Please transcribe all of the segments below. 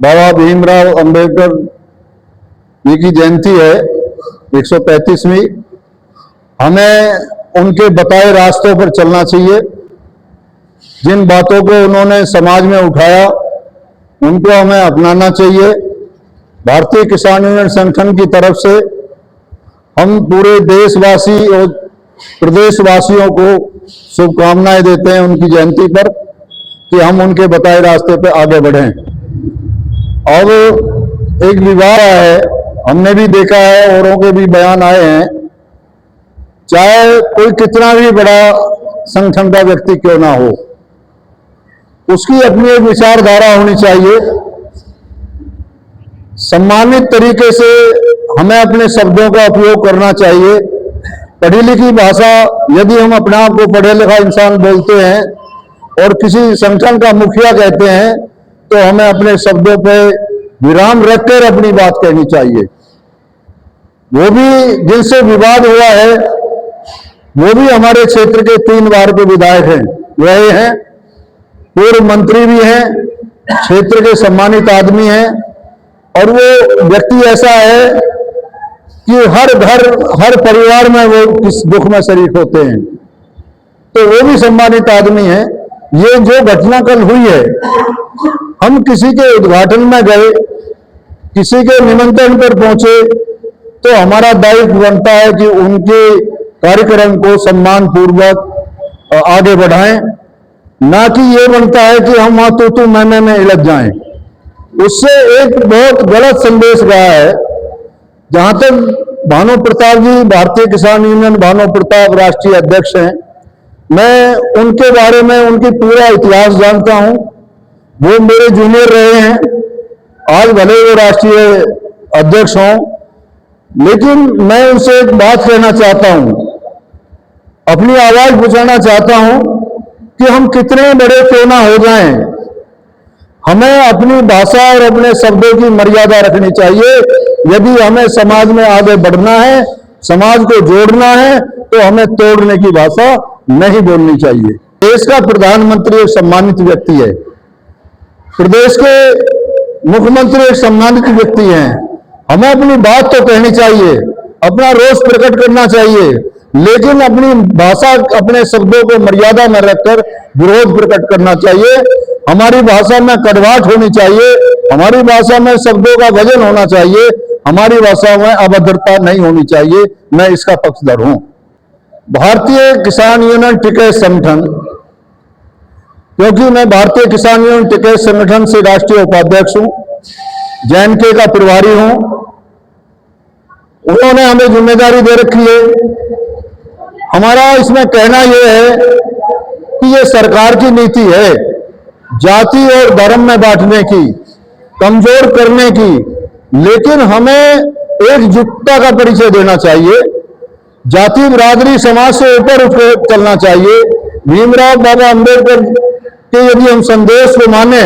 बाबा भीमराव अंबेडकर जी की जयंती है 135वीं। हमें उनके बताए रास्तों पर चलना चाहिए। जिन बातों को उन्होंने समाज में उठाया उनको हमें अपनाना चाहिए। भारतीय किसान यूनियन संगठन की तरफ से हम पूरे देशवासी और प्रदेशवासियों को शुभकामनाएं देते हैं उनकी जयंती पर कि हम उनके बताए रास्ते पर आगे बढ़ें। अब एक विवाद है, हमने भी देखा है, औरों के भी बयान आए हैं, चाहे कोई कितना भी बड़ा संगठन का व्यक्ति क्यों ना हो, उसकी अपनी एक विचारधारा होनी चाहिए। सम्मानित तरीके से हमें अपने शब्दों का उपयोग करना चाहिए। पढ़ी लिखी भाषा यदि हम अपने आप को पढ़े लिखा इंसान बोलते हैं और किसी संगठन का मुखिया कहते हैं तो हमें अपने शब्दों पर विराम रखकर अपनी बात कहनी चाहिए। वो भी जिनसे विवाद हुआ है वो भी हमारे क्षेत्र के 3 बार के विधायक हैं, रहे हैं, पूर्व मंत्री भी हैं, क्षेत्र के सम्मानित आदमी हैं, और वो व्यक्ति ऐसा है कि हर घर हर परिवार में वो इस दुख में शरीक होते हैं, तो वो भी सम्मानित आदमी हैं। ये जो घटना कल हुई है, हम किसी के उद्घाटन में गए, किसी के निमंत्रण पर पहुंचे, तो हमारा दायित्व बनता है कि उनके कार्यक्रम को सम्मान पूर्वक आगे बढ़ाएं, ना कि ये बनता है कि हम वहां तू मैं में उलझ जाएं। उससे एक बहुत गलत संदेश गया है। जहां तक भानु प्रताप जी, भारतीय किसान यूनियन भानु प्रताप राष्ट्रीय अध्यक्ष हैं, मैं उनके बारे में उनकी पूरा इतिहास जानता हूं। वो मेरे जूनियर रहे हैं, आज भले वो राष्ट्रीय अध्यक्ष हों, लेकिन मैं उनसे एक बात कहना चाहता हूं, अपनी आवाज बुझाना चाहता हूं कि हम कितने बड़े क्यों ना हो जाएं, हमें अपनी भाषा और अपने शब्दों की मर्यादा रखनी चाहिए। यदि हमें समाज में आगे बढ़ना है, समाज को जोड़ना है, तो हमें तोड़ने की भाषा नहीं बोलनी चाहिए। देश का प्रधानमंत्री एक सम्मानित व्यक्ति है, प्रदेश के मुख्यमंत्री एक सम्मानित व्यक्ति हैं। हमें अपनी बात तो कहनी चाहिए, अपना रोष प्रकट करना चाहिए, लेकिन अपनी भाषा, अपने शब्दों को मर्यादा में रखकर विरोध प्रकट करना चाहिए। हमारी भाषा में कड़वाहट होनी चाहिए, हमारी भाषा में शब्दों का वजन होना चाहिए, हमारी भाषा में अभद्रता नहीं होनी चाहिए। मैं इसका पक्षधर हूं। भारतीय किसान यूनियन टिकैत संगठन, क्योंकि मैं भारतीय किसान यूनियन टिकैत संगठन से राष्ट्रीय उपाध्यक्ष हूं, JNK का प्रभारी हूं, उन्होंने हमें जिम्मेदारी दे रखी है। हमारा इसमें कहना यह है कि यह सरकार की नीति है जाति और धर्म में बांटने की, कमजोर करने की, लेकिन हमें एकजुटता का परिचय देना चाहिए। जाति बिरादरी समाज से ऊपर उठ चलना चाहिए। भीमराव बाबा अंबेडकर के यदि हम संदेश को माने,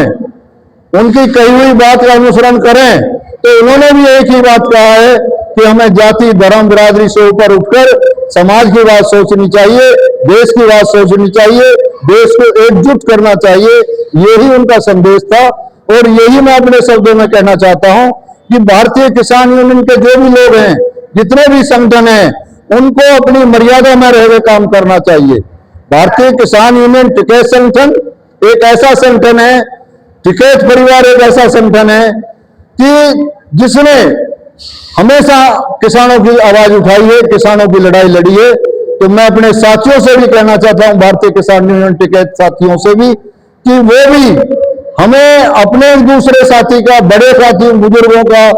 उनकी कही हुई बात का अनुसरण करें, तो उन्होंने भी एक ही बात कहा है कि हमें जाति धर्म बिरादरी से ऊपर उठकर समाज की बात सोचनी चाहिए, देश की बात सोचनी चाहिए, देश को एकजुट करना चाहिए। यही उनका संदेश था, और यही मैं अपने शब्दों में कहना चाहता हूं कि भारतीय किसान यूनियन के जो भी लोग हैं, जितने भी संगठन हैं, उनको अपनी मर्यादा में रहकर काम करना चाहिए। भारतीय किसान यूनियन टिकैत संगठन एक ऐसा संगठन है, टिकैत परिवार एक ऐसा संगठन है कि जिसने हमेशा किसानों की आवाज उठाई है, किसानों की लड़ाई लड़ी है। तो मैं अपने साथियों से भी कहना चाहता हूं, भारतीय किसान यूनियन टिकैत साथियों से भी, कि वो भी हमें अपने दूसरे साथी का, बड़े साथी बुजुर्गों का,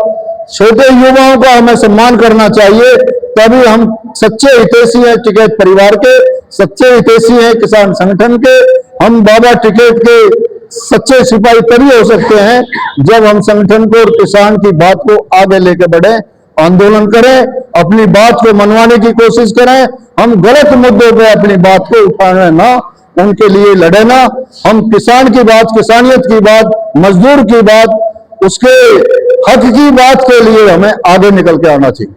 छोटे युवाओं का हमें सम्मान करना चाहिए। तभी हम सच्चे हितैषी हैं टिकैत परिवार के, सच्चे हितैषी हैं किसान संगठन के। हम बाबा टिकैत के सच्चे सिपाही तभी हो सकते हैं जब हम संगठन को और किसान की बात को आगे लेकर बढ़े, आंदोलन करें, अपनी बात को मनवाने की कोशिश करें। हम गलत मुद्दों पे अपनी बात को उठाने ना, उनके लिए लड़े ना। हम किसान की बात, किसानियत की बात, मजदूर की बात, उसके हक की बात के लिए हमें आगे निकल के आना चाहिए।